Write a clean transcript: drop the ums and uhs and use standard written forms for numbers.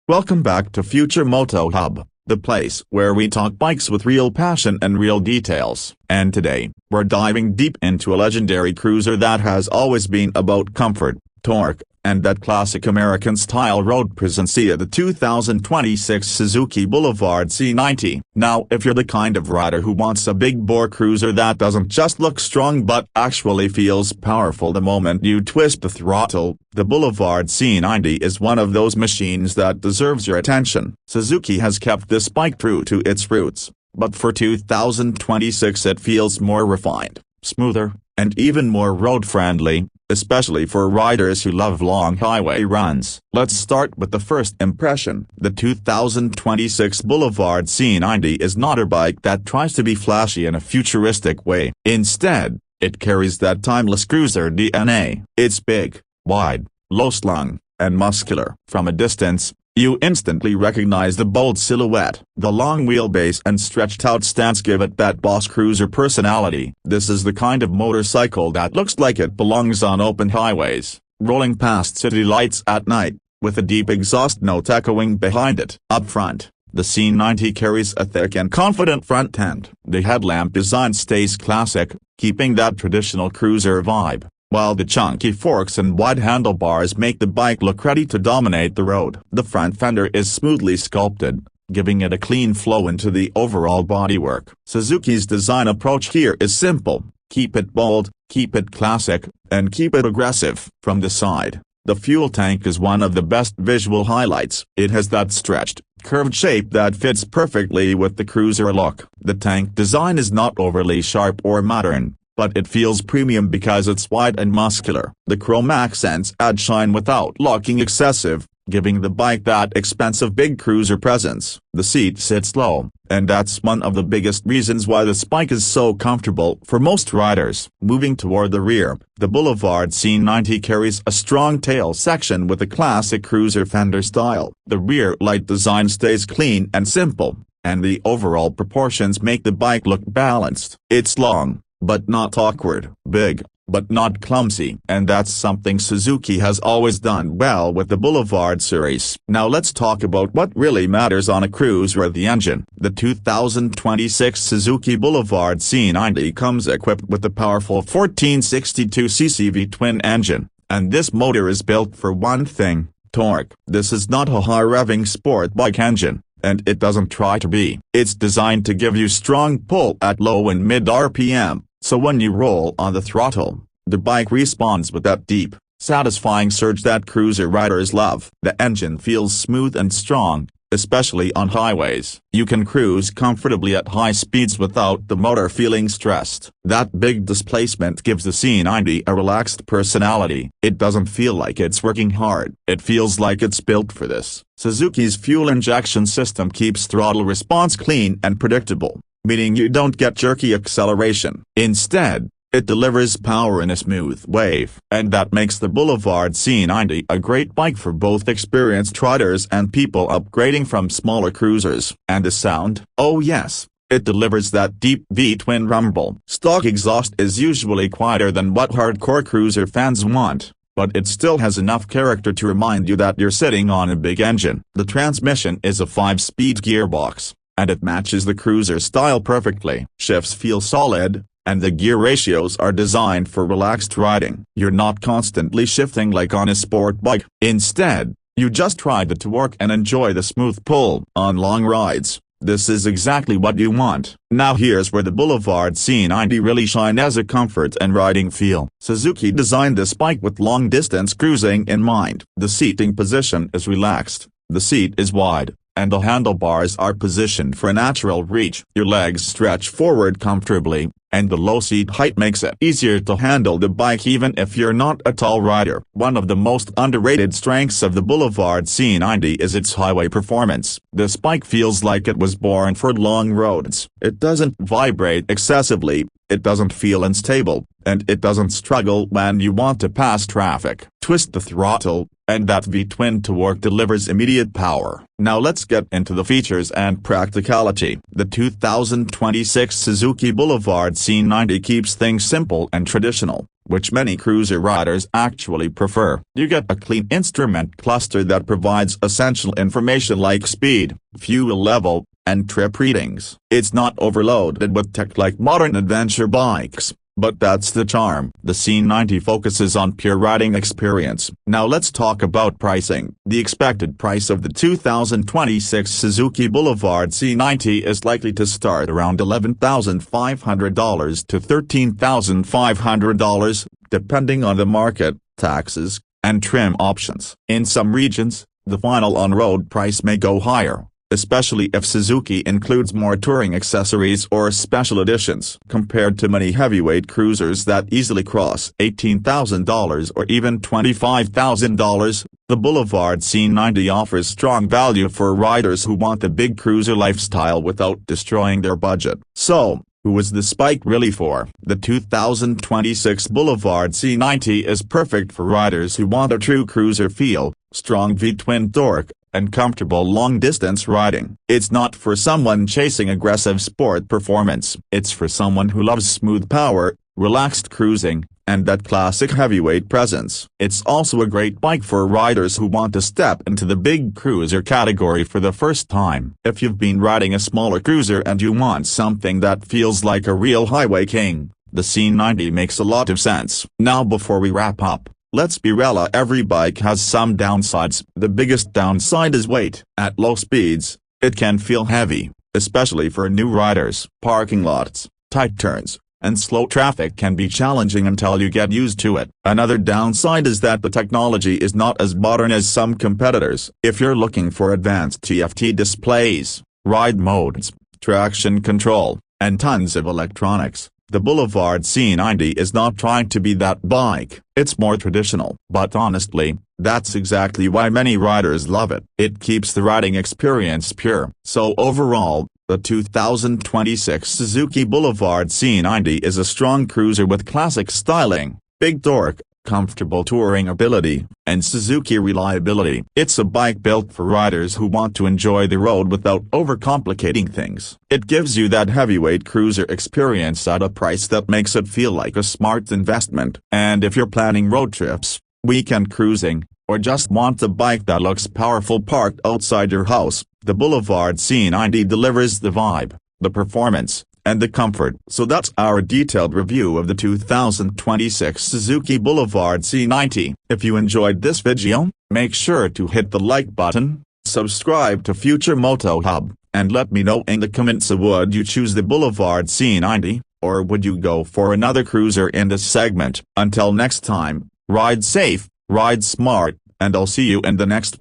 Welcome back to Future Moto Hub, the place where we talk bikes with real passion and real details. And today, we're diving deep into a legendary cruiser that has always been about comfort, torque, and that classic American-style road presence, the 2026 Suzuki Boulevard C90. Now, if you're the kind of rider who wants a big-bore cruiser that doesn't just look strong but actually feels powerful the moment you twist the throttle, the Boulevard C90 is one of those machines that deserves your attention. Suzuki has kept this bike true to its roots, but for 2026 it feels more refined, smoother, and even more road-friendly, especially for riders who love long highway runs. Let's start with the first impression. The 2026 Boulevard C90 is not a bike that tries to be flashy in a futuristic way. Instead, it carries that timeless cruiser DNA. It's big, wide, low-slung, and muscular. From a distance, you instantly recognize the bold silhouette. The long wheelbase and stretched-out stance give it that boss cruiser personality. This is the kind of motorcycle that looks like it belongs on open highways, rolling past city lights at night, with a deep exhaust note echoing behind it. Up front, the C90 carries a thick and confident front end. The headlamp design stays classic, keeping that traditional cruiser vibe, while the chunky forks and wide handlebars make the bike look ready to dominate the road. The front fender is smoothly sculpted, giving it a clean flow into the overall bodywork. Suzuki's design approach here is simple: keep it bold, keep it classic, and keep it aggressive. From the side, the fuel tank is one of the best visual highlights. It has that stretched, curved shape that fits perfectly with the cruiser look. The tank design is not overly sharp or modern, but it feels premium because it's wide and muscular. The chrome accents add shine without looking excessive, giving the bike that expensive big cruiser presence. The seat sits low, and that's one of the biggest reasons why this bike is so comfortable for most riders. Moving toward the rear, the Boulevard C90 carries a strong tail section with a classic cruiser fender style. The rear light design stays clean and simple, and the overall proportions make the bike look balanced. It's long, but not awkward, big, but not clumsy. And that's something Suzuki has always done well with the Boulevard series. Now let's talk about what really matters on a cruiser: the engine. The 2026 Suzuki Boulevard C90 comes equipped with a powerful 1462cc V-twin engine, and this motor is built for one thing: torque. This is not a high-revving sport bike engine, and it doesn't try to be. It's designed to give you strong pull at low and mid RPM. So when you roll on the throttle, the bike responds with that deep, satisfying surge that cruiser riders love. The engine feels smooth and strong, especially on highways. You can cruise comfortably at high speeds without the motor feeling stressed. That big displacement gives the C90 a relaxed personality. It doesn't feel like it's working hard. It feels like it's built for this. Suzuki's fuel injection system keeps throttle response clean and predictable, meaning you don't get jerky acceleration. Instead, it delivers power in a smooth wave. And that makes the Boulevard C90 a great bike for both experienced riders and people upgrading from smaller cruisers. And the sound? Oh yes, it delivers that deep V-twin rumble. Stock exhaust is usually quieter than what hardcore cruiser fans want, but it still has enough character to remind you that you're sitting on a big engine. The transmission is a 5-speed gearbox, and it matches the cruiser style perfectly. Shifts feel solid, and the gear ratios are designed for relaxed riding. You're not constantly shifting like on a sport bike. Instead, you just ride the torque and enjoy the smooth pull. On long rides, this is exactly what you want. Now here's where the Boulevard C90 really shines as a comfort and riding feel. Suzuki designed this bike with long-distance cruising in mind. The seating position is relaxed, the seat is wide, and the handlebars are positioned for natural reach. Your legs stretch forward comfortably, and the low seat height makes it easier to handle the bike even if you're not a tall rider. One of the most underrated strengths of the Boulevard C90 is its highway performance. This bike feels like it was born for long roads. It doesn't vibrate excessively, it doesn't feel unstable, and it doesn't struggle when you want to pass traffic. Twist the throttle, and that V-twin torque delivers immediate power. Now let's get into the features and practicality. The 2026 Suzuki Boulevard C90 keeps things simple and traditional, which many cruiser riders actually prefer. You get a clean instrument cluster that provides essential information like speed, fuel level, and trip readings. It's not overloaded with tech like modern adventure bikes, but that's the charm. The C90 focuses on pure riding experience. Now let's talk about pricing. The expected price of the 2026 Suzuki Boulevard C90 is likely to start around $11,500 to $13,500, depending on the market, taxes, and trim options. In some regions, the final on-road price may go higher, especially if Suzuki includes more touring accessories or special editions. Compared to many heavyweight cruisers that easily cross $18,000 or even $25,000, the Boulevard C90 offers strong value for riders who want the big cruiser lifestyle without destroying their budget. So, who is this bike really for? The 2026 Boulevard C90 is perfect for riders who want a true cruiser feel, strong V-twin torque, and comfortable long-distance riding. It's not for someone chasing aggressive sport performance. It's for someone who loves smooth power, relaxed cruising, and that classic heavyweight presence. It's also a great bike for riders who want to step into the big cruiser category for the first time. If you've been riding a smaller cruiser and you want something that feels like a real highway king, the C90 makes a lot of sense. Now before we wrap up, let's be real, every bike has some downsides. The biggest downside is weight. At low speeds, it can feel heavy, especially for new riders. Parking lots, tight turns, and slow traffic can be challenging until you get used to it. Another downside is that the technology is not as modern as some competitors. If you're looking for advanced TFT displays, ride modes, traction control, and tons of electronics, the Boulevard C90 is not trying to be that bike. It's more traditional. But honestly, that's exactly why many riders love it. It keeps the riding experience pure. So overall, the 2026 Suzuki Boulevard C90 is a strong cruiser with classic styling, big torque, comfortable touring ability, and Suzuki reliability. It's a bike built for riders who want to enjoy the road without overcomplicating things. It gives you that heavyweight cruiser experience at a price that makes it feel like a smart investment. And if you're planning road trips, weekend cruising, or just want a bike that looks powerful parked outside your house, the Boulevard C90 delivers the vibe, the performance, and the comfort. So that's our detailed review of the 2026 Suzuki Boulevard C90. If you enjoyed this video, make sure to hit the like button, subscribe to Future Moto Hub, and let me know in the comments, would you choose the Boulevard C90, or would you go for another cruiser in this segment? Until next time, ride safe, ride smart, and I'll see you in the next one.